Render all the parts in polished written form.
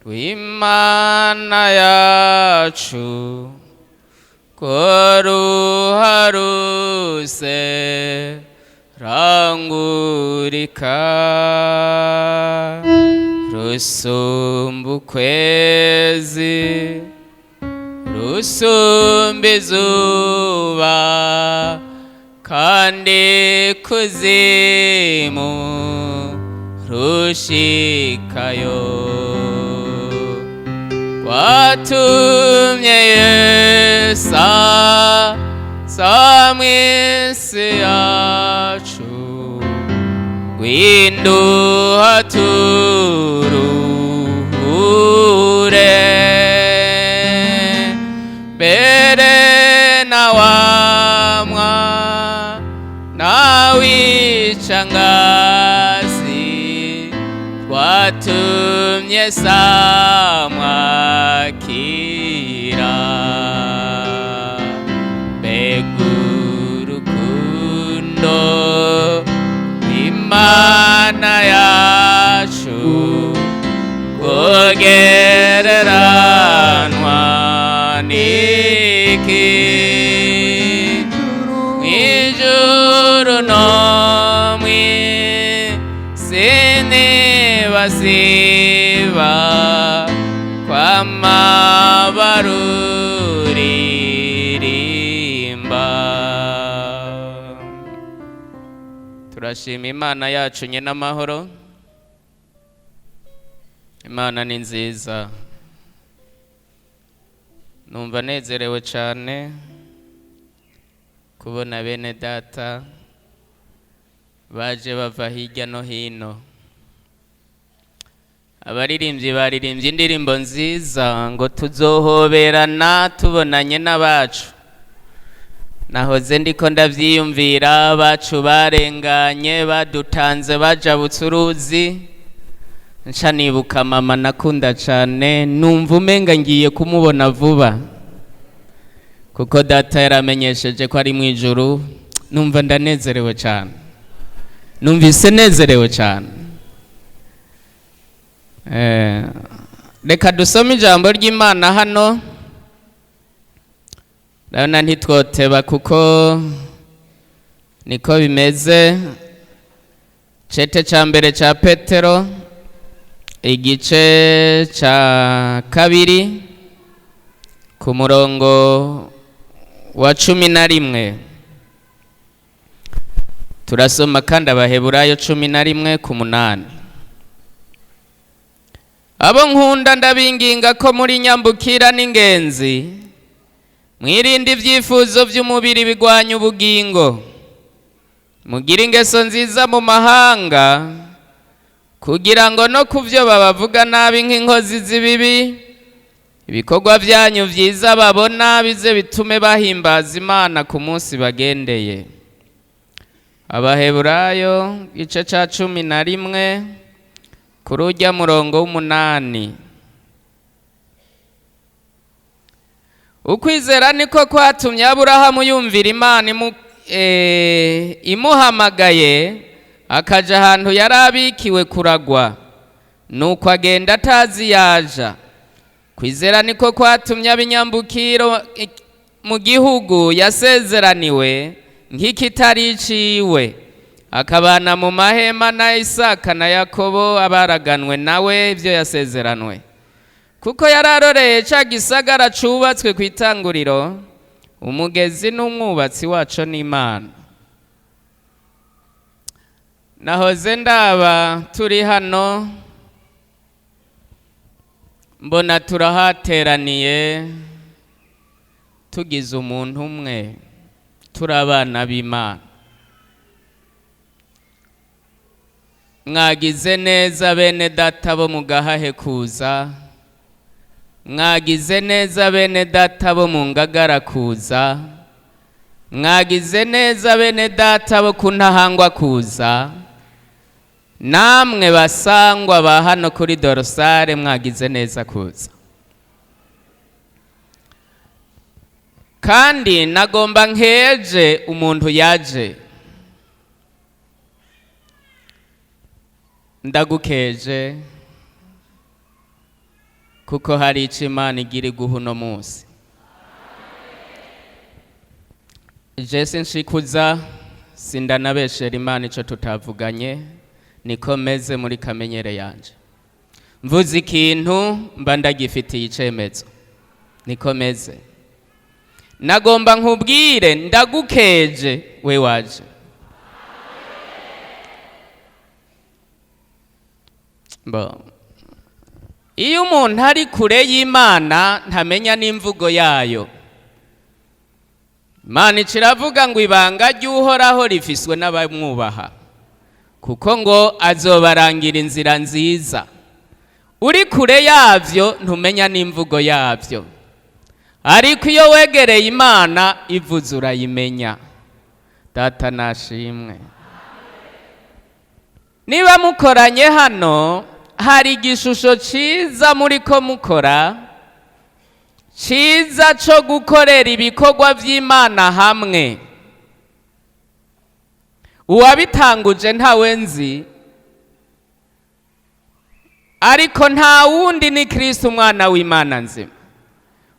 rw'Imana yacu ko ruharuse rangurika rusumba ukwezi rusumba izuba kandi kuzimu rushikayo watumye Yesu mw'isi yacu winduha turuhure mbere na wamwa nawicangazi watumye samwakira urukundo Imana yacu kugereranwa n'iki mw'ijuru no mw'isi ntibasiba kwama baruririmba. Turashima Imana yacu nyene amahoro. Imana ni nziza. Numva nezerewe cane kubona bene data baje bava hirya no hino. Abaririmbyi baririmbye indirimbo nziza ngo tuzohoberana tubonanye n'abacu. Nahoze ndiko ndavyiyumvira abacu barenganye badutanze bajabutse uruzi. Nca nibuka mama nakunda cane, numva umenga ngiye kumubona vuba kuko data yaramenyesheje ko ari mwijuru. Numva ndanezerewe cane, numvise nezerewe cane. Reka dusome ijambo ry'Imana hano. Ndabona ntitwoteba kuko niko bimeze. Cete ca mbere ca Petero igice ca kabiri ku murongo wa 11. Turasoma kandi Abaheburayo 11 ku 8. Abo nkunda ndabinginga ko muri nyambukira n'ingenzi mwirinde ivyifuzo vy'umubiri bigwanya ubugingo, mugira ingeso nziza mu mahanga kugira ngo no kuvyo babavuga nabi nk'inkozi z'ibibi ibikorwa vyanyu vyiza babona bize bitume bahimbaza Imana ku munsi bagendeye. Abaheburayo igice ca 11 kuri urya murongo w'8. Ukwizera niko kwatumye Aburahamu yumvira Imana imuhamagaye akaja ahantu yarabikiwe kuragwa, nuko agenda atazi yaja. Kwizera niko kwatumye abinyambukiro mu gihugu yasezeraniwe nk'ikitari iciwe, akabana mu mahema na Isaka na Yakobo abaraganwe nawe ivyo yasezeranwe. Kuko yararoreye ca gisagara cubatswe kw'itanguriro, umugezi n'umwubatsi waco n'Imana. Nahoze ndaba turi hano mbona turahateraniye tugize umuntu umwe, turi abana b'Imana. Mwagize neza bene data bo mugahahe kuza, mwagize neza bene data bo mu Ngagara kuza, mwagize neza bene data bo kuntahangwa kuza, namwe basangwa ba hano kuri Dorosare mwagize neza kuza. Kandi nagomba nkeje umuntu yaje. Ndagukeje kuko hari icyo Imana igira iguha uno munsi. Jese nshikuza sindanabeshera Imana ico tutavuganye, niko meze muri kamenyere yanje. Mvuze ikintu mba ndagifitiye icemezo, niko meze. Nagomba nkubwire ndagukeje we waje. Iyo umuntu ari kure y'Imana ntamenya n'imvugo yayo. Imana iciravuga ngo ibanga ry'Uhoraho rifiswe n'abamwubaha, kuko ngo azobarangira inzira nziza. Uri kure yavyo ntumenya n'imvugo yavyo, ariko iyo wegereye Imana ivuze urayimenya. Data nashimwe. Niba mukoranye hano hari igishusho ciza muri ko mukora, ciza co gukorera ibikorwa vy'Imana hamwe. Uwabitanguje ntawe nzi, ariko nta wundi ni Kristo umwana w'Imana nzima,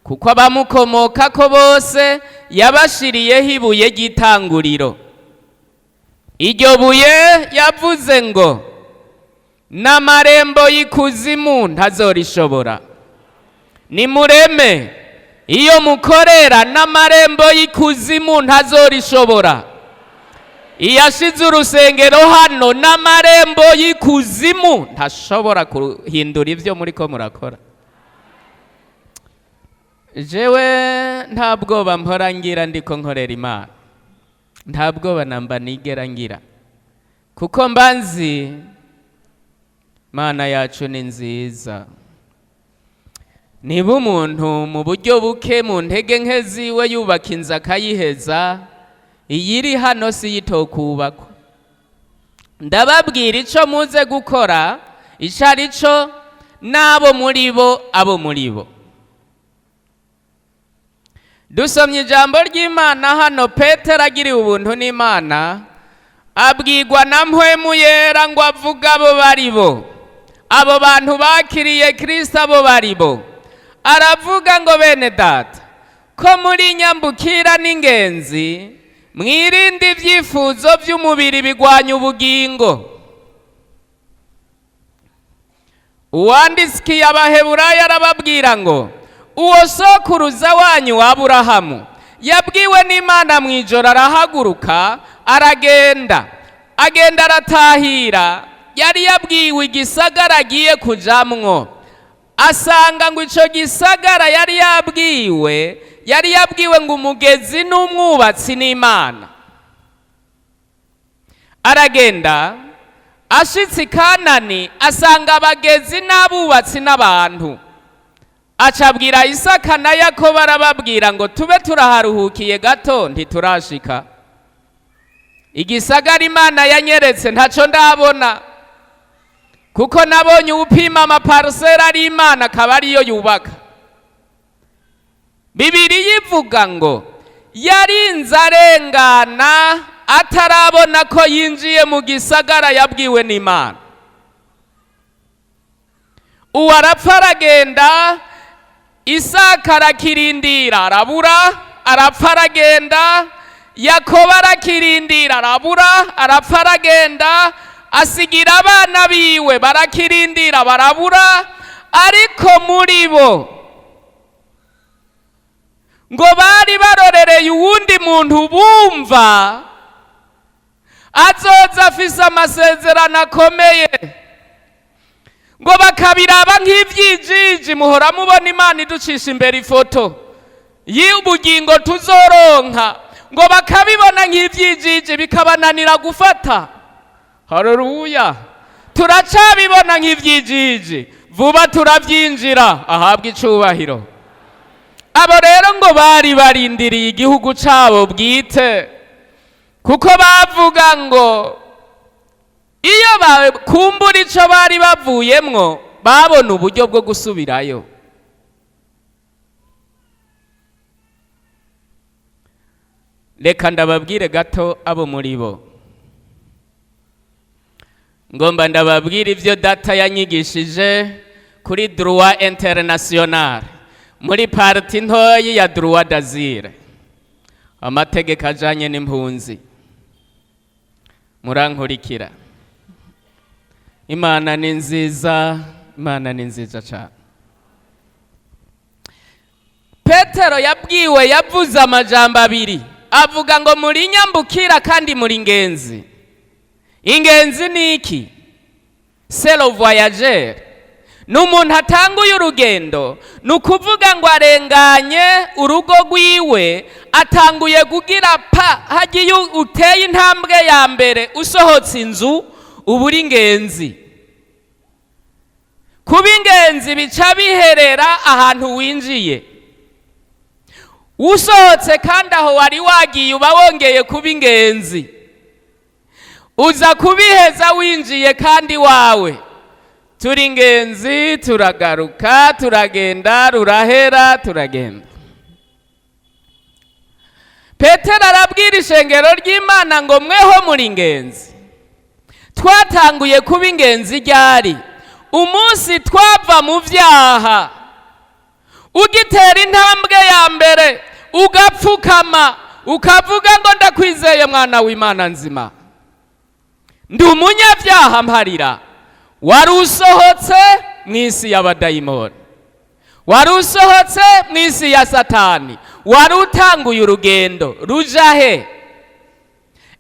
kuko abamukomokako bose yabashiriyeho ibuye ry'itanguriro. Iryo buye yavuze ngo n'amarembo y'ikuzimu ntazorishobora. Nimureme iyo mukorera n'amarembo y'ikuzimu ntazorishobora. Iyashize urusengero hano n'amarembo y'ikuzimu ntashobora kuhindura ivyo muri ko murakora. Jewe nta bwoba mpora ngira ndiko nkorera Imana, nta bwoba namba nigera ngira, kuko mbanzi Imana yacu ni nziza. Niba umuntu mu buryo buke mu ntege nke ziwe yubaka inzu akayiheza, iyiri hano si yitokubakwa. Ndababwira ico muze gukora ico arico, n'abo muri bo abo muri bo. Dusomye ijambo ry'Imana hano, Petero agiriwe ubuntu n'Imana abwirwa na mpwemu yera ngo avuga abo bari bo, abo bantu bakiriye Kristo abo bari bo. Aravuga ngo bene data, ko muri nyambukira n'ingenzi mwirinde ibyifuzo by'umubiri bigwanya ubugingo. Uwandisikiye Abaheburayo arababwira ngo uwo sokuruza wanyu wa Aburahamu yabwiwe n'Imana mwijoro arahaguruka agenda aratahira. Yari yabwiwe igisagara agiye kujamwo, asanga ngo ico gisagara yari yabwiwe ngo umugezi n'umwubatsi n'Imana. Aragenda ashitse i Kanani asanga abagezi n'abubatsi n'abantu. Acabwira Isaka na Yakobo arababwira ngo tube turaharuhukiye gato ntiturashika. Igisagara Imana yanyeretse ntaco ndabona, kuko nabonye upima amaparcela ari Imana akaba ariyo yubaka. Bibiliya ivuga ngo yarinze arengana atarabona ko yinjiye mu gisagara yabwiwe n'Imana. Uwo arapfa aragenda, Isaka arakirindira arabura, arapfa aragenda. Yakobo arakirindira arabura, arapfa aragenda. Asigira abana biwe barakirindira barabura. Ariko muri bo ngo bari barorereye uwundi muntu bumva azoza afise amasezerano akomeye, ngo bakabiraba nk'ivyijiji. Muhora mubona Imana iducisha imbere ifoto y'ubugingo tuzoronka, ngo bakabibona nk'ivyijiji bikabananira gufata. Haleluya! Turacabibona nk'ivyijiji, vuba turavyinjira, ahabwa icubahiro. Abo rero ngo bari barindiriye igihugu cabo bwite, kuko bavuga ngo iyo bakumbura ico bari bavuyemwo babona uburyo bwo gusubirayo. Reka ndababwire gato abo muri bo. Ngomba ndababwire ivyo data yanyigishije kuri droit international muri parti ntoyi ya droit d'asile, amategeko ajanye n'impunzi. Murankurikira. Imana ni nziza, Imana ni nziza cyane. Petero yabwiwe, yavuze amajambo abiri, avuga ngo muri nyambukira kandi muri ingenzi. Ingenzi ni iki? C'est le voyageur. N'umuntu atanguye urugendo, nukuvuga ngo arenganye urugo rwiwe, atanguye kugira hagiye uteye intambwe ya mbere, usohotse inzu uburi ingenzi. Kuba ingenzi bica biherera ahantu winjiye. Usohotse kandi aho wari wagiye uba wongeye kuba ingenzi. Uza kubiheza winjiye kandi wawe. Turi ingenzi, turagaruka, turagenda, rurahera, turagenda. Petero arabwira ishengero ry'Imana ngo mweho muri ingenzi. Twatanguye kuba ingenzi ryari? Umunsi twava mu vyaha. Ugitera intambwe ya mbere, ugapfukama, ukavuga ngo ndakwizeye mwana w'Imana nzima. Ndi umunyavyaha mparira. Wari usohotse mw'isi y'abadayimoni. Wari usohotse mw'isi ya Satani. Wari utanguye urugendo ruja he?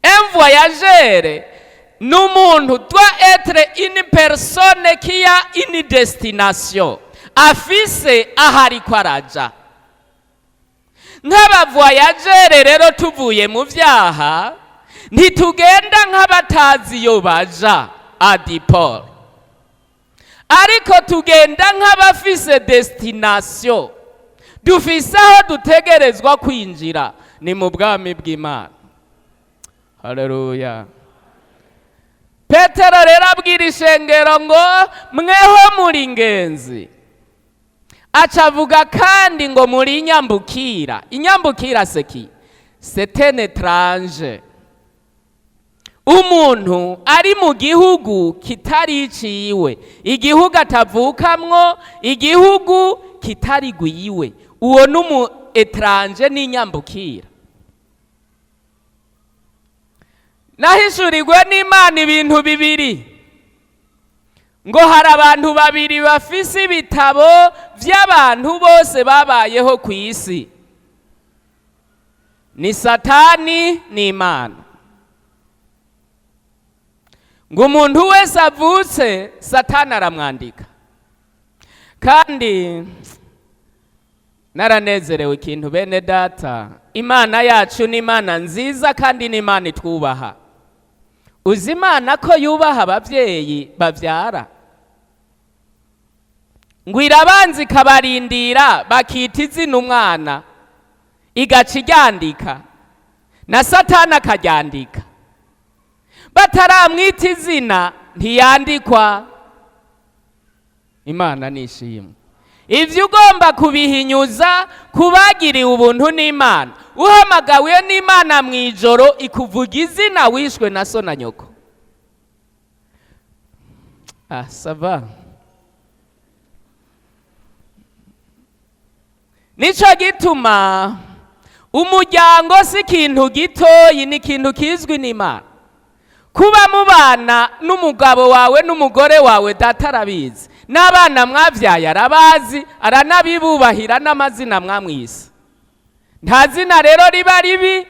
Un voyageur n'umuntu doit être une personne qui a une destination, afise ahari kwaraja. Nk'aba voyageur rero tuvuye mu vyaha, ntitugenda nk'abatazi yo baja adipol, ariko tugenda nk'abafise destination, dufise aho dutegerezwa kwinjira, ni mu bwami bw'Imana. Haleluya. Petero rero abwira ishengero ngo mweho muri ingenzi. Acavuga kandi ngo muri inyambukira. Inyambukira seki? C'est un étranger. Umuntu ari mu gihugu kitari iciwe, igihugu atavukamwo, igihugu kitari gwiwe, uwo numu étranger n'inyambukira. Nahishurirwe n'Imana ibintu bibiri, ngo hari abantu babiri bafise ibitabo vy'abantu bose babayeho ku isi, ni Satani n'Imana. Ngo umuntu wese avutse Satani aramwandika. Kandi naranezerewe ikintu bene data, Imana yacu ni Imana nziza kandi ni Imana itwubaha. Uzi Imana ko yubaha abavyeyi bavyara, ngo irabanza ikabarindira bakita izina umwana, igaca iryandika, na Satani akaryandika. Bataramwita izina ntiyandikwa. Imana nishimwe. Ivyo ugomba kubihinyuza, kubagiriwe ubuntu n'Imana. Uhamagawe n'Imana mwijoro ikuvuga izina wishwe na so na nyoko. Sava. Nico gituma umuryango si ikintu gitoyi, ni ikintu kizwi n'Imana. Kuba mubana n'umugabo wawe n'umugore wawe data arabizi, n'abana mwavyaye arabazi, aranabibubahira n'amazina mwamwise. Nta zina rero riba ribi,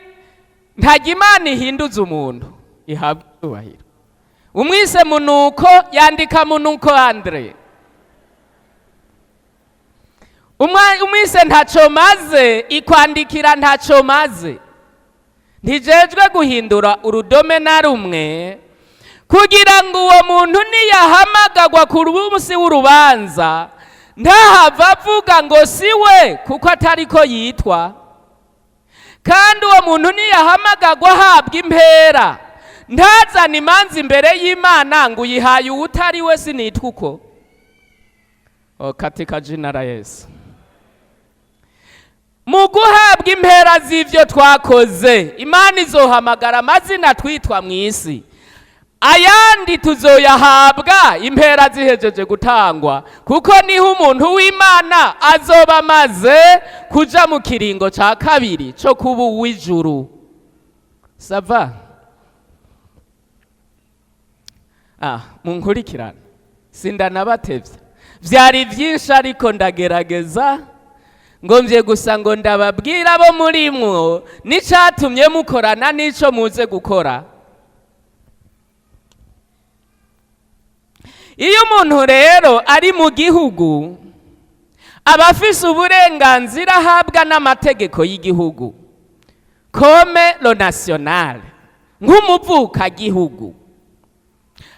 ntajya Imana ihinduza umuntu, ihabwa ubahiro. Umwise Munuko yandika Munuko Andre. Umwise Ntaco maze ikwandikira Ntaco maze. Ntijejwe guhindura urudome na rumwe, kugira ngo uwo muntu niyahamagagwa ku munsi w'urubanza ntahava avuga ngo si we kuko atari ko yitwa. Kandi uwo muntu niyahamagagwa ahabwa impera ntazana imanza imbere y'Imana ngo uyihaye uwutari we sinitwa uko. Katika jina la Yesu. Mu guhabwa impera z'ivyo twakoze, Imana izohamagara amazina twitwa mw'isi. ayandi tuzoyahabwa impera zihejeje gutangwa, kuko niho umuntu w'Imana azoba amaze kuja mu kiringo ca kabiri co kuba uw'ijuru. Sava? Munkurikirana, sindanabatevye, vyari vyinshi ariko ndagerageza ngomvye gusa ngo ndababwira abo murimwo n'icatumye mukorana n'ico muze gukora. Iyo umuntu rero ari mu gihugu aba afise uburenganzira ahabwa n'amategeko y'igihugu, comme le national, nk'umuvukagihugu.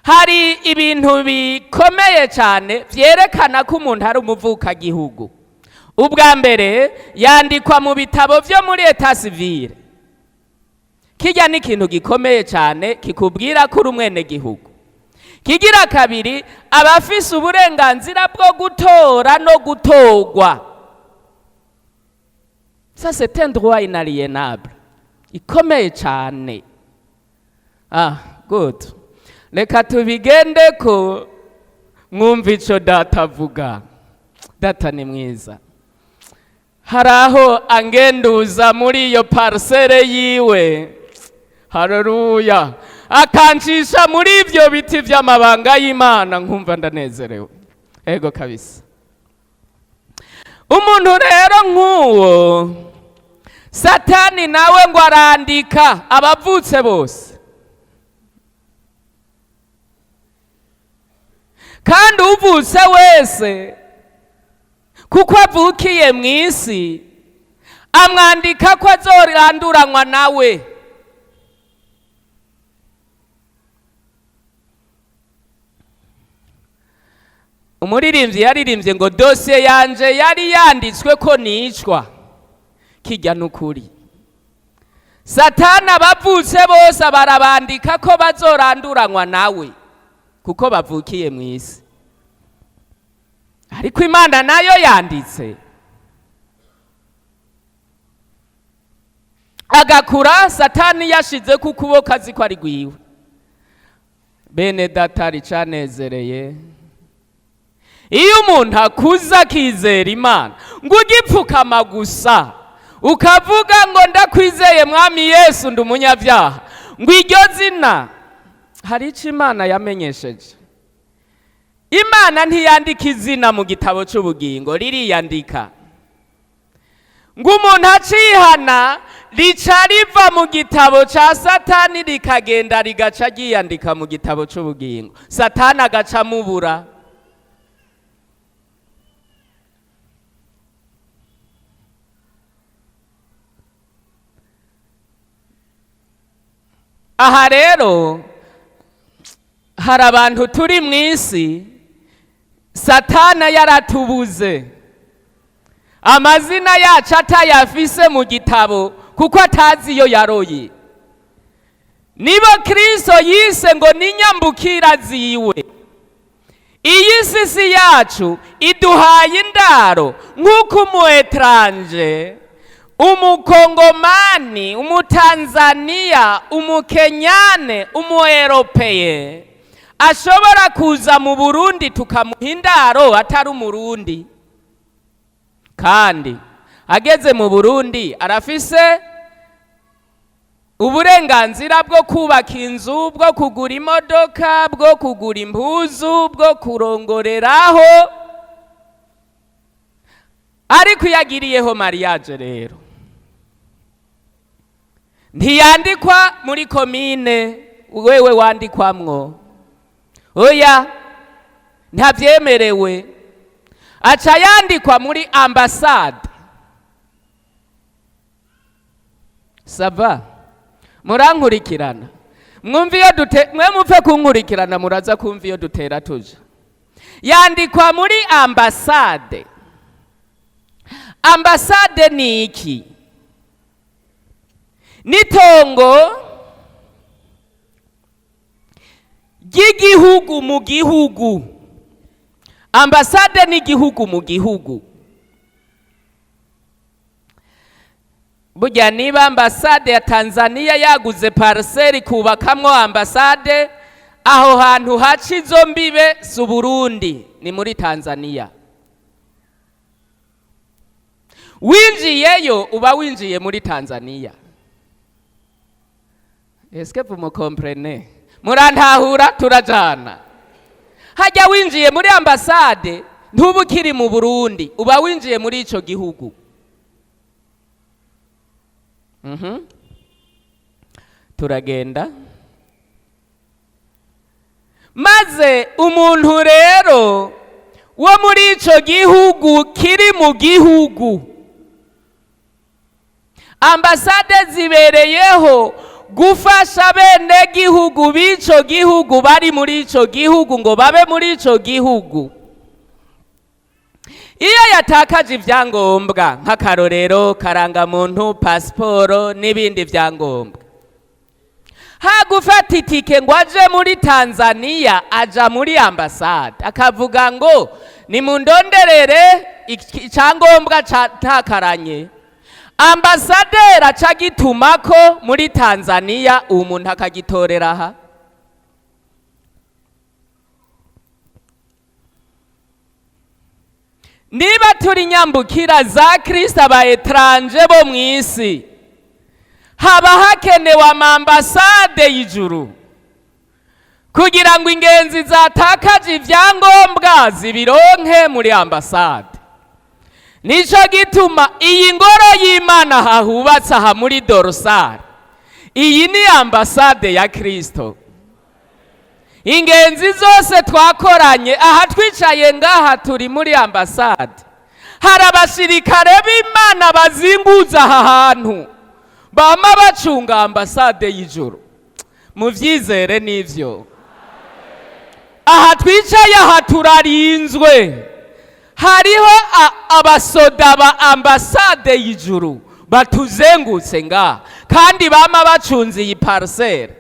Hari ibintu bikomeye cyane vyerekana ko umuntu ari umuvukagihugu. Ubwa mbere yandikwa mu bitabo vyo muri etat civile. Kijya ni ikintu gikomeye cyane kikubwira ko uri umwene gihugu. Kigira kabiri, aba afise uburenganzira bwo gutora no gutorwa. Ça c'est un droit inaliénable, ikomeye cyane. Good. Reka tubigende ko mwumva ico data avuga. Data ni mwiza. Haraho angenduza muri iyo parcelle yiwe, haleluya, akancisha muri ivyo biti vy'amabanga y'Imana, nkumva ndanezerewe. Ego kabisa. Umuntu rero nk'uwo Satani nawe ngo arandika abavutse bose, kandi uvutse wese kuko avukiye mw'isi amwandika ko azoranduranwa nawe. Umuririmbyi yaririmbye ngo dosiye yanje yari yanditswe ko nicwa. Kijya n'ukuri. Satani abavutse bose barabandika ko bazoranduranwa nawe kuko bavukiye mw'isi. Ariko Imana nayo yanditse agakura Satani yashize ku kuboko azi ko ari gwiwe. Bene datari canezereye, iyo umuntu akuza akizera Imana ngo ugipfukama gusa ukavuga ngo ndakwizeye mwami Yesu ndi umunyabyaha, ngo iryo zina hari ico Imana yamenyesheje. Imana ntiyandika izina mu gitabo c'ubugingo, ririyandika. Ngo umuntu acihana rica riva mu gitabo ca Satani rikagenda rigaca ryiyandika mu gitabo c'ubugingo, Satani agaca mubura. Aha rero hari abantu turi mw'isi Satana yaratubuze, amazina yacu atayafise mu gitabo kuko atazi iyo yaroye. Nibo Kristo yise ngo n'inyambukira ziwe. Iyi sisi yacu iduhaye indaro nk'uko umuetranje, umukongomani, umutanzania, umukenyane, umueropeye ashobora kuza mu Burundi tukamuha indaro atari umurundi. Kandi ageze mu Burundi arafise uburenganzira bwo kubaka inzu, bwo kugura imodoka, bwo kugura impuzu, bwo kurongoreraho. Ariko yagiriyeho mariage rero ntiyandikwa muri komine wewe wandikwamwo, oya ntabyemerewe, aca yandikwa muri ambassade. Sava? Murankurikirana? Mwumva iyo mwe mupfe kunkurikirana muraza kumva iyo dutera tuja. Yandikwa muri ambassade. Ambassade ni iki? Nitongo ry'igihugu mu gihugu. Ambassade ni igihugu mu gihugu. Burya niba ambassade ya Tanzania yaguze parcelle kubakamwo ambassade, aho hantu haca izo mbibe si Burundi, ni muri Tanzania. Winjiyeyo uba winjiye muri Tanzania. Est-ce que vous me comprenez? Murantahura turajana. Hajya winjiye muri ambasade ntuba ukiri mu Burundi, uba winjiye muri ico gihugu. Turagenda. Maze umuntu rero wo muri ico gihugu kiri mu gihugu, ambasade zibereyeho gufasha bene gihugu b'ico gihugu bari muri ico gihugu ngo babe muri ico gihugu. Iyo yatakaje ivyangombwa nk'akarorero karangamuntu, pasiporo n'ibindi vyangombwa, hagufata itike ngo aje muri Tanzania, aja muri ambasade akavuga ngo nimundonderere icyangombwa catakaranye. Ambasaderi aca gitumako muri Tanzania, umuntu akagitorera aha. Niba turi nyambukira za Kristo aba etranje bo mw'isi, haba hakenewe amambasade y'ijuru kugira ngo ingenzi zatakaje ivyangombwa zibironke muri ambasade. Nico gituma iyi ngoro y'Imana hahubatse aha muri Dorsal, iyi ni ambasade ya Kristo. Ingenzi zose twakoranye aha twicaye ngaha turi muri ambasade. Hari abasirikare b'Imana bazinguza aha hantu bama bacunga ambasade y'ijuru. Muvyizere n'ivyo. Aha twicaye aha turarinzwe. Hariho abasoda ba ambasade y'ijuru batuzengutse ngaha kandi bama bacunze iyi parcelle.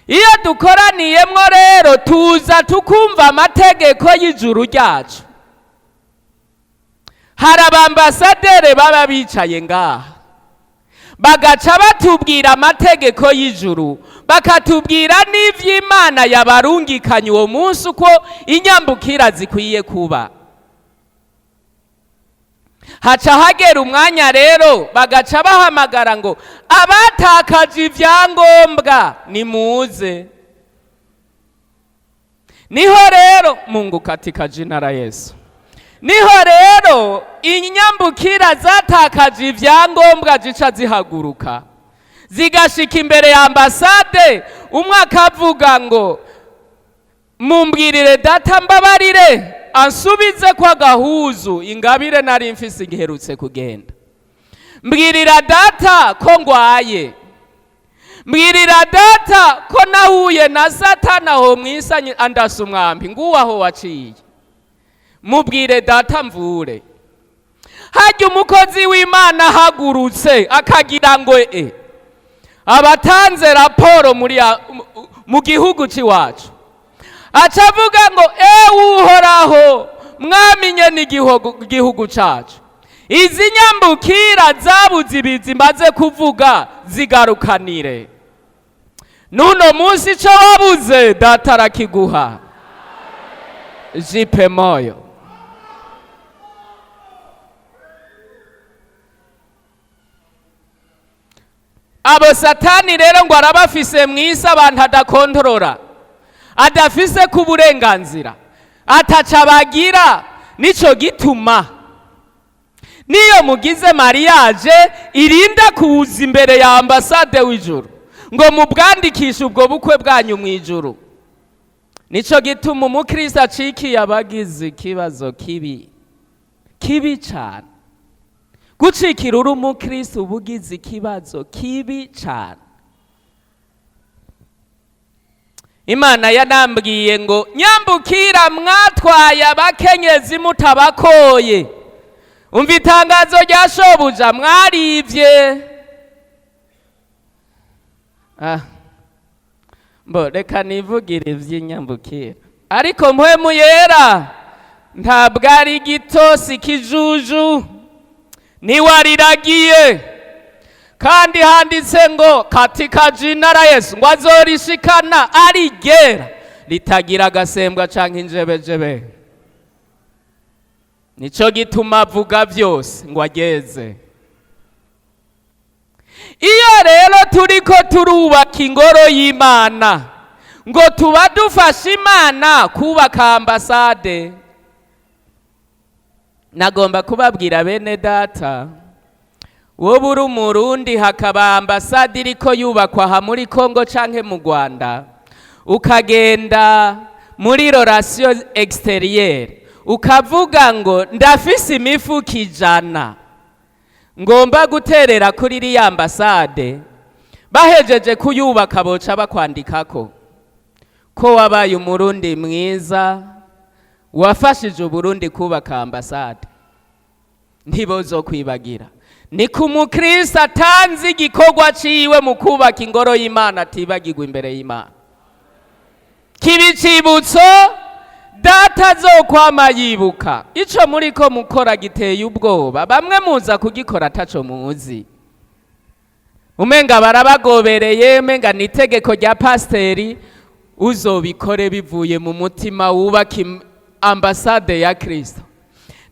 Iyo dukoraniyemwo rero tuza tukumva amategeko y'ijuru ryacu. Hari abambasaderi baba bicaye ngaha bagaca batubwira amategeko y'ijuru, bakatubwira n'ivy'Imana yabarungikanye uwo munsi uko inyambukira zikwiye kuba. Haca hagera umwanya rero bagaca bahamagara ngo abatakaje ivyangombwa nimuze. Niho rero Mungu katika jina la Yesu, niho rero inyambukira zatakaje ivyangombwa zica zihaguruka zigashika imbere ya ambasade. Umwe akavuga ngo mumbwirire data mbabarire ansubize kwa gahuzu ingabire nari mfise igiherutse kugenda. Mbwirira data ko ngwaye. Mbwirira data ko nahuye na Satana ho mw'isi andasa umwambi nguwaho waciye. Mubwire data mvure. Hajya umukozi w'Imana hagurutse akagira ngo abatanze raporo mu gihugu ciwacu, acavuga ngo Uhoraho mwamenye n'igihugu cacu, izi nyambukira zabuze ibizi maze kuvuga zigarukanire. Nuno munsi ico wabuze data arakiguha. Jipe moyo. Abo Satani rero ngo arabafise mw'isi abantu adakontorora, adafise ku burenganzira, ataca bagira. Nico gituma niyo mugize mariage irinda kuza imbere ya ambasade w'ijuru ngo mubwandikishe ubwo bukwe bwanyu mw'ijuru. Nico gituma umukristo acikiye abagize ikibazo kibi cane. Gucikira uri umukristo ubugize ikibazo kibi cane. Imana yanambwiye ngo nyambukira mwatwaye abakenyezi mutabakoye. Umva itangazo rya shobuja mwarivye. Reka nivugire ivy'inyambukira. Ariko mpwemu yera ntabwo ari gito si kijuju, niwariragiye kandi handitse ngo katika jina la Yesu ngo azorishikana ari ryera ritagira agasembwa canke injebejebe. Nico gituma avuga vyose ngo ageze. Iyo rero turiko turubaka ingoro y'Imana ngo tuba dufasha Imana kubaka ambasade, nagomba kubabwira bene data, wowe uri umurundi hakaba ambasade iriko yubakwa aha muri Kongo canke mu Rwanda, ukagenda muri relation extérieure ukavuga ngo ndafise imifuko 100 ngomba guterera kuri iriya ambasade, bahejeje kuyubaka boca bakwandikako ko wabaye umurundi mwiza wafashije Uburundi kubaka ambasade. Ntibozo kwibagira ni ku mukristo atanze igikorwa ciwe mu kubaka ingoro y'Imana atibagirwa imbere y'Imana. Kibicibutso data azokwama yibuka. Ico muriko mukora giteye ubwoba, bamwe muza kugikora ataco muzi, umenga barabagobereye, umenga ni itegeko rya pasteri. Uzobikore bivuye mu mutima, wubaka ambasade ya Kristo.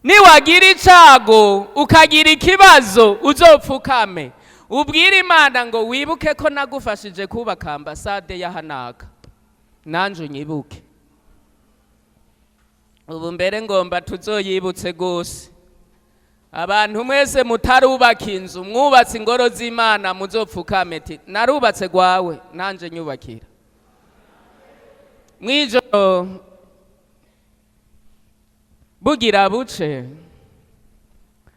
Niwagira icago ukagira ikibazo uzopfukame ubwire Imana ngo wibuke ko nagufashije kubaka ambasade ya hanaka, nanje unyibuke. Ubu mbere ngomba tuzoyibutse gose abantu mwese mutarubaka inzu, mwubatse ingoro z'Imana, muzopfukame ati narubatse gwawe nanje nyubakira. Mwijoro bugira buce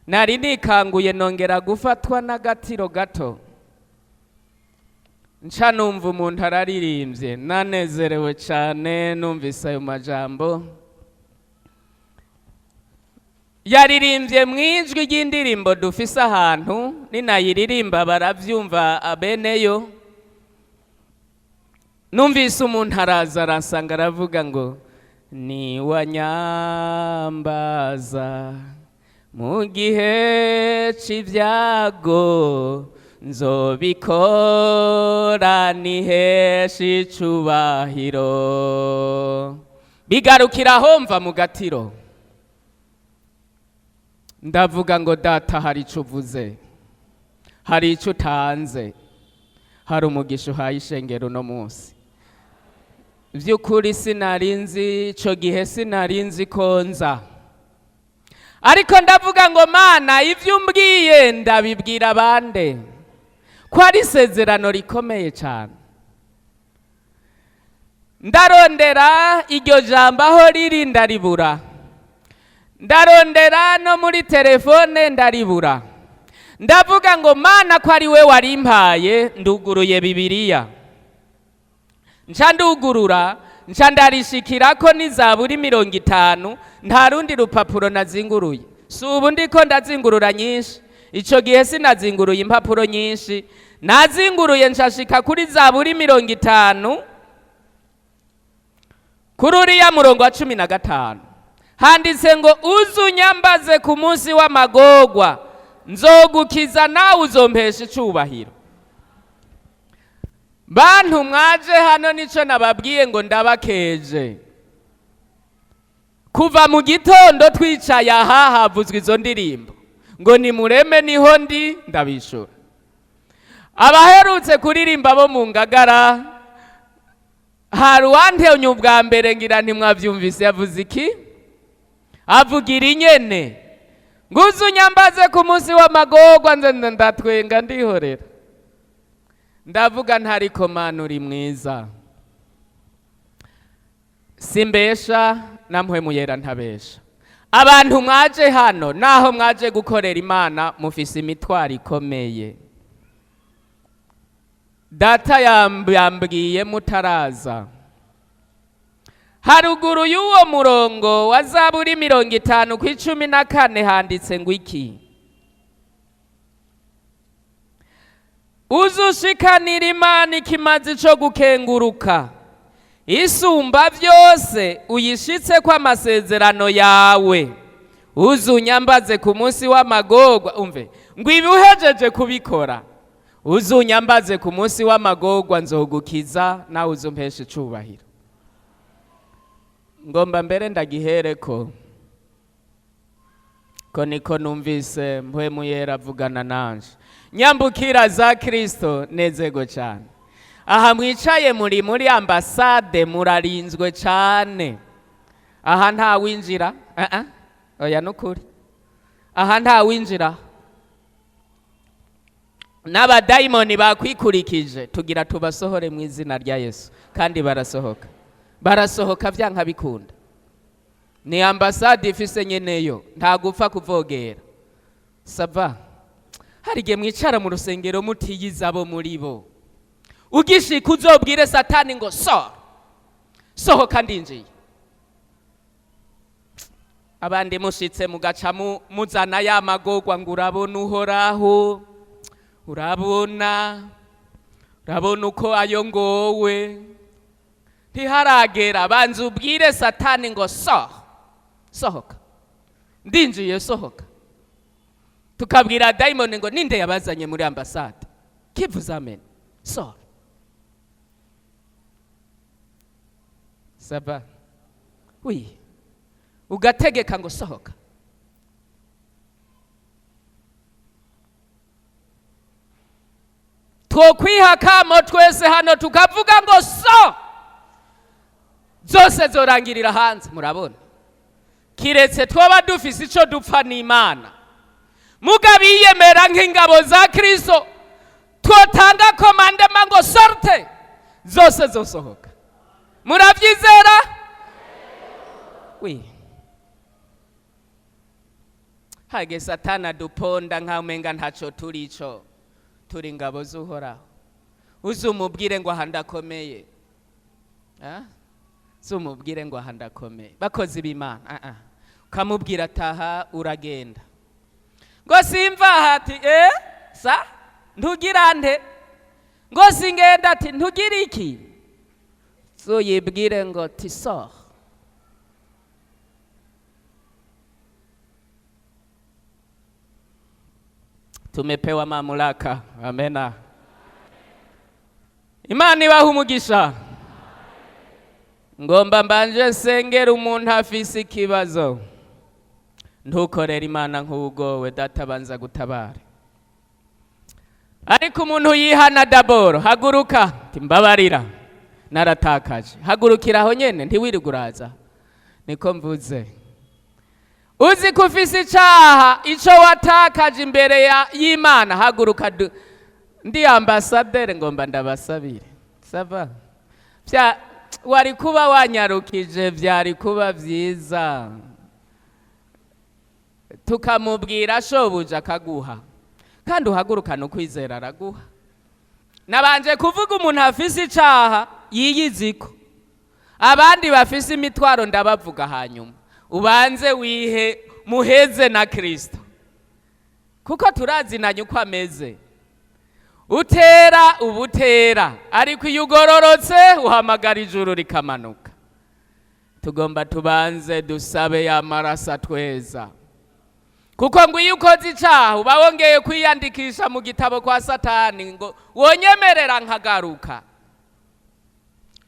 nari nikanguye nongera gufatwa n'agatiro gato, nca numva umuntu araririmbye, nanezerewe cyane numvise ayo majambo. Yaririmbye mwijwi ry'indirimbo dufise ahantu, ninayiririmba baravyumva abeneyo. Numvise umuntu araza arasanga aravuga ngo ni wanyambaza mu gihe c'ivyago, nzobikora niheshe icubahiro. Bigarukira homva mu gatiro, ndavuga ngo data hari ico uvuze, hari ico utanze, hari umugisha uhaye ishengero no munsi. Vy'ukuri sinarinzi ico gihe, sinarinzi konza, ariko ndavuga ngo Mana ivyo umbwiye ndabibwira bande, ko ari isezerano rikomeye cyane. Ndarondera iryo jambo aho riri ndaribura, ndarondera no muri telefone ndaribura. Ndavuga ngo Mana ko ari we warimpaye, nduguruye Bibiliya, nca ndugurura, nca ndarishikirako ni Zaburi 50, nta rundi rupapuro nazinguruye. Si ubu ndiko ndazingurura nyinshi, ico gihe sinazinguruye impapuro nyinshi, nazinguruye nshashika kuri Zaburi 50 kuri uriya murongo wa 15 handitse ngo uzunyambaze ku munsi w'amagorwa, nzogukiza nawe uzompesha icubahiro. Bantu mwaje hano nico nababwiye ngo ndabakeje. Kuva mu gitondo twicaye aha havuzwe izo ndirimbo ngo nimureme niho ndi ndabishura. Abaherutse kuririmba bo mu Ngagara, hari uwanteonye ubwa mbere ngira ntimwavyumvise, yavuze iki? Avugira inyene nguzu nyambaze ku munsi w'amagorwa, nze ndatwenga ndihorera. Ndavuga ntariko Mana uri mwiza, simbesha namwe muyera ntabesha. Abantu mwaje hano naho mwaje gukorera Imana mufise imitwaro ikomeye. Data yambwiye mutaraza, haruguru y'uwo murongo wa Zaburi 50:14 handitse ngo iki? Uzushikanira Imana ikimazi co gukenguruka, isumba vyose uyishitse kwa amasezerano yawe. Uzunyambaze ku munsi w'amagorwa, umve ngo ibi uhejeje kubikora uzunyambaze ku munsi w'amagorwa nzogukiza nawe uzumpesha icubahiro. Ngomba mbere ndagihereko ko niko numvise mpwemu yera avugana nanje. Nyambukira za Kristo nezego cyane. Aha mwicaye muri ambasade murarinzwe cyane. Aha nta winjira. Oya nukuri. Aha nta winjira. N'abadayimoni bakwikurikije tugira tubasohore mu izina rya Yesu kandi barasohoka. Barasohoka byanka bikunda. Ni ambasade ifise nyeneyo nta gupfa kuvogera. Sava. Hari gihe mwicara mu rusengero mutiyiza abo muri bo. Ugishika uzobwire Satani ngo sohoka ndinjiye. Abandi mushitse mugaca muzana ya magorwa ngo urabona uhoraho, urabona uko ayongowe. Ntiharagera banza ubwire Satani ngo sohoka ndinjiye sohoka. Tukabwira daimoni ngo ninde yabazanye muri ambasade, kivuze amen. Saba ugategeka ngo sohoka. Twokwihakamo twese hano tukavuga ngo zose zorangirira hanze. Murabona kiretse twaba dufise ico dupfa n'Imana, mugabiyemera nk'ingabo za Kristo twotanga komandema ngo sorte zose zosohoka. Muravyizera? Hage Satana duponda nkamenga ntaco turico, turi ngabo z'Uhoraho. Uzumubwire ngo ahandakomeye. Zumubwire ngo ahandakomeye. Bakozi b'Imana ukamubwira taha uragenda. Ngo simva hati ntugira nte, ngo singenda ati ntugira iki. So yibwire ngo tiso. Tumepewa mamlaka. Amena. Imani ibahe umugisha. Ngomba mbanje sengera umuntu afise ikibazo. Ntukorera Imana nk'ugowe databanza gutabare. Ariko umuntu yihana daboro haguruka timbabarira naratakaje. Hagurukira aho nyene ntiwiriguraza. Niko mvuze. Uzi kufise icaha ico watakaje imbere y'Imana haguruka. Ndi ambasaderi ngomba ndabasabire. Sava. Wari kuba wanyarukije vyari kuba vyiza. Tukamubwira shobuja akaguha. Kandi uhagurukana ukwizera araguha. Nabanje kuvuga umuntu afise icaha yiyiziko. Abandi bafise imitwaro ndabavuga hanyuma. Ubanze muheze na Kristo. Kuko turazinanye uko ameze. Ubutera ariko iyo ugororotse uhamagara ijuru rikamanuka. Tugomba tubanze dusabe ya marasa tweza. Kuko ngo iyo ukoze icaha uba wongeye kwiyandikisha mu gitabo kwa Satani ngo wonyemerera nkagaruka.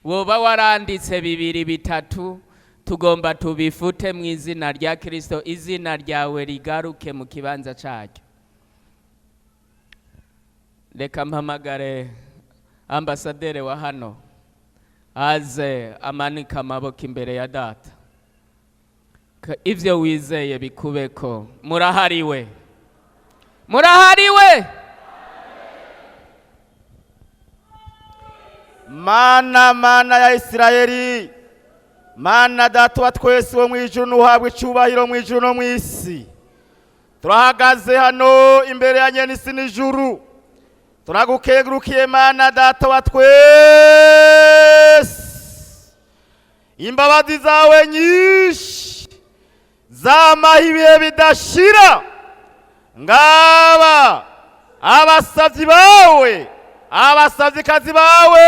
Woba waranditse 2 3 tugomba tubifute mu izina rya Kristo, izina ryawe rigaruke mu kibanza cyacyo. Reka mpamagare ambasaderi wa hano aze amanika amaboko imbere ya data. Ivyo wizeye bikubeko. Murahariwe. Mana ya Isirayeli, Mana data wa twese wo mwijuru nuhabwe cyubahiro mwijuru no mwisi. Turahagaze hano imbere ya nyenisi n'ijuru. Turagukegurukiye Mana data wa twese. Imbabazi zawe nyinshi zamahibiye bidashira. Ngaba abasavyi bawe, abasavikazi bawe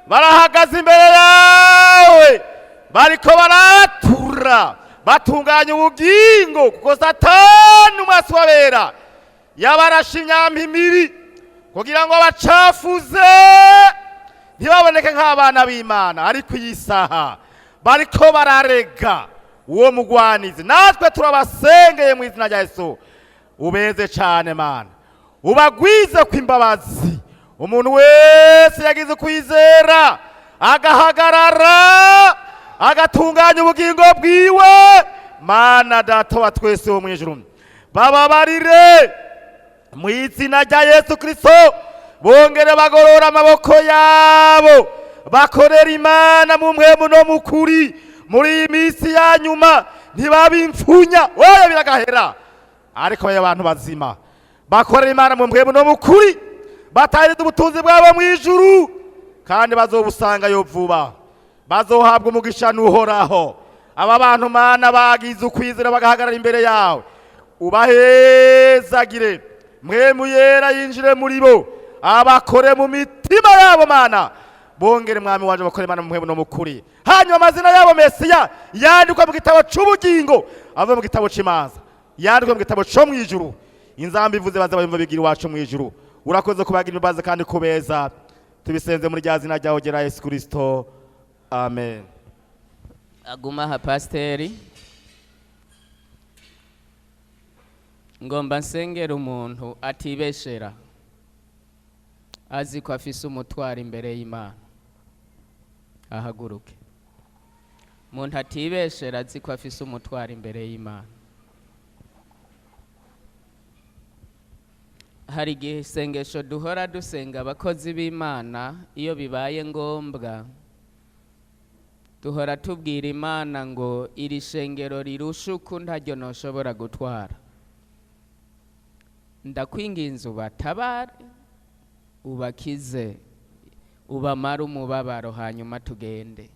barahagaze imbere yawe, bariko baratura batunganya ubugingo kuko Satani umwasi wabera yabarashe imyambi mibi kugira ngo bacafuze ntibaboneke nk'abana b'Imana, ariko iyi saha bariko bararega uwo mugwanizi. Natwe turabasengeye mu izina rya Yesu, ubeze cyane Mana, ubagwize kw'imbabazi. Umuntu wese yagize kwizera agahagarara agatunganya ubugingo bwiwe, Mana Data wa twese wo mu ijuru, bababarire mu izina rya Yesu Kristo. Bongere bagorora amaboko yabo, bakorera Imana mu mpwemu no mu kuri. Muri iyi minsi ya nyuma ntibabimfunya, oya biragahera, ariko abantu bazima bakorera Imana mu mpwemu no mu kuri, batahiriza ubutunzi bwabo mu ijuru, kandi bazobusangayo vuba, bazohabwa umugisha n'Uhoraho. Aba bantu Mana bagize ukwizera bagahagarara imbere yawe, ubahezagire, mpwemu yera yinjire muri bo, abakore mu mitima yabo Mana. Bongere Mwami waje bakore Imana mu mpwemu no mu kuri, hanyuma amazina yabo Mesiya yandikwa mu gitabo c'ubugingo, ave mu gitabo c'imanza yandikwa mu gitabo co mu ijuru. Inzambi ivuze baza bayumva bigira iwacu mu ijuru. Urakoze kubagira imbabazi kandi kubeza, tubisenze muri rya zina ryawe gera Yesu Kristo, amen. Aguma ha Pasiteri, ngomba nsengera umuntu atibeshera, azi ko afise umutwaro imbere y'Imana. Ahaguruke. Umuntu atibeshera azi ko afise umutwaro imbere y'Imana. Hari igihe isengesho duhora dusenga abakozi b'Imana, iyo bibaye ngombwa duhora tubwira Imana ngo iri shengero rirusha uku ntaryo noshobora gutwara. Ndakwinginze ubatabare, ubakize, ubamara umubabaro, hanyuma tugende.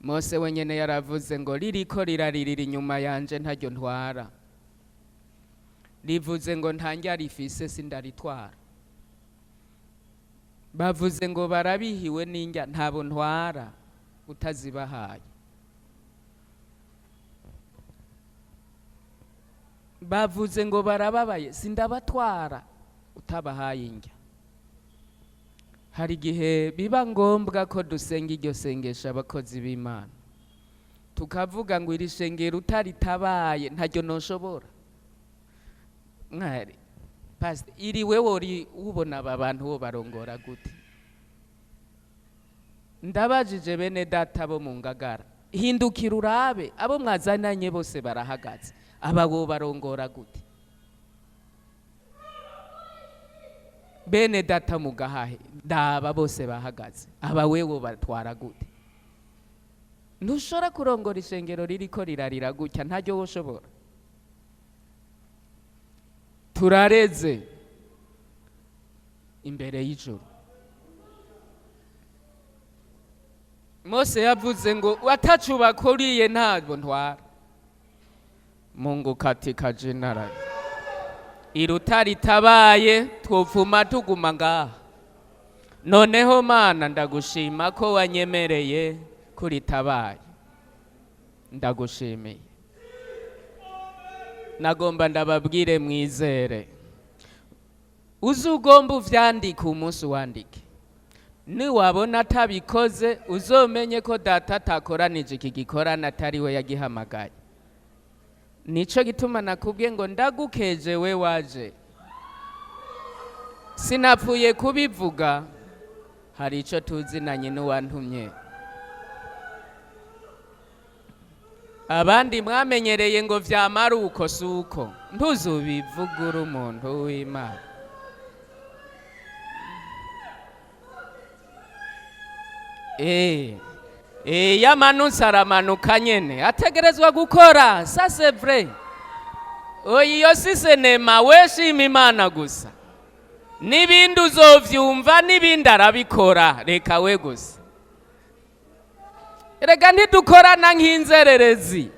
Mose wenyene yaravuze ngo ririko riraririra inyuma yanje ntaryo ntwara. Rivuze ngo ntanjya rifise sindaritwara. Bavuze ngo barabihiwe n'injya ntabo ntwara utazibahaye. Bavuze ngo barababaye sindabatwara utabahaye injya. Hari igihe biba ngombwa ko dusenga iryo sengesha abakozi b'Imana, tukavuga ngo iri shengero utaritabaye ntaryo noshobora. Mwari Pastor, iri wewe uri ubona aba bantu bo barongora gute? Ndabajije bene data bo mu Ngagara, hindukira urabe abo mwazananye bose barahagaze, aba bo barongora gute? Bene data mu Gahahe, ndaba bose bahagaze, aba wewe batwara gute? Ntushobora kurongora ishengero ririko rirarira gutya, ntaryo woshobora. Turareze imbere y'ijuru. Mose yavuze ngo watacu bakuriye ntabwo ntwara. Mungu katika jina lake, irutaritabaye twopfuma tuguma ngaha. Noneho Mana ndagushima ko wanyemereye kuritabaye, ndagushimiye. Nagomba ndababwire mwizere, uzugomba uvyandika umunsi wandike. Niwabona atabikoze uzomenye ko data atakoranije iki gikorana atari we yagihamagaye. Nico gituma nakubwiye ngo ndagukeje we waje. Sinapfuye kubivuga, hari ico tuzinanye n'uwantumye. Abandi mwamenyereye ngo vyamara uko suko, ntuzubivugura umuntu w'Imana. Yamanutse aramanuka nyene, ategerezwa gukora, ça c'est vrai. Iyo si sinema, we shima Imana gusa. N'ibindi uzovyumva n'ibindi arabikora, reka we gusa. Erega ntidukorana nk'inzererezi,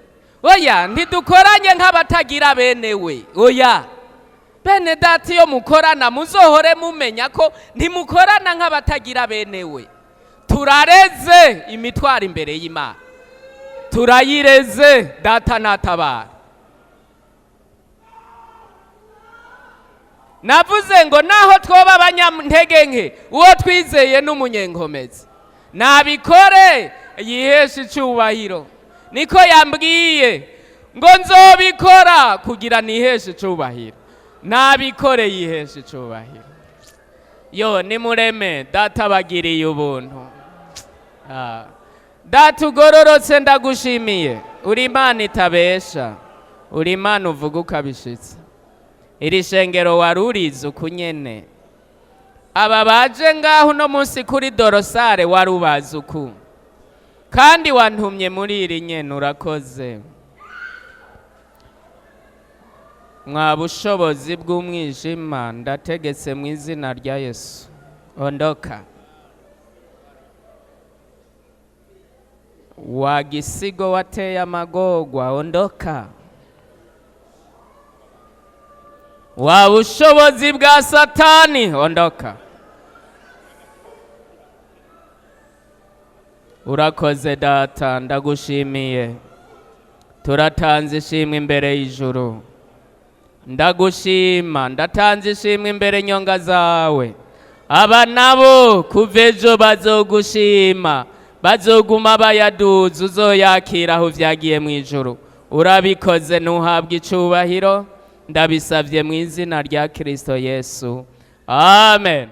oya ntidukoranye nk'abatagira bene we, oya. Bene data iyo mukorana muzohore mumenya ko ntimukorana nk'abatagira bene we. Turareze imitwaro imbere y'Imana, turayireze, data natabara. navuze ngo naho twoba abanyantege nke uwo twizeye n'umunyenkomezi nabikore yiheshe icubahiro. Niko yambwiye ngo nzobikora kugira niheshe icubahiro, nabikore yiheshe icubahiro. Yo nimureme data bagiriye ubuntu. Data ugororotse ndagushimiye, uri Imana itabesha, uri Imana uvuga ukabishitsa. Iri shengero warurize ukunyene, aba baje ngaho no munsi kuri dorosare warubaza uku, kandi wantumye muri iri nyene, urakoze. Mwa bushobozi bw'umwijima ndategetse mu izina rya Yesu, ondoka. Wa gisigo wateye amagorwa, ondoka. Wa bushobozi bwa Satani, ondoka. Urakoze data, ndagushimiye. Turatanze ishimwe imbere y'ijuru. Ndagushima, ndatanze ishimwe imbere nyonga zawe. Aba nabo kuva ejo bazogushima, bazoguma bayaduza, uzoyakira aho vyagiye mu ijuru. Urabikoze, nuhabwa icubahiro, ndabisavye mu izina rya Kristo Yesu, amen.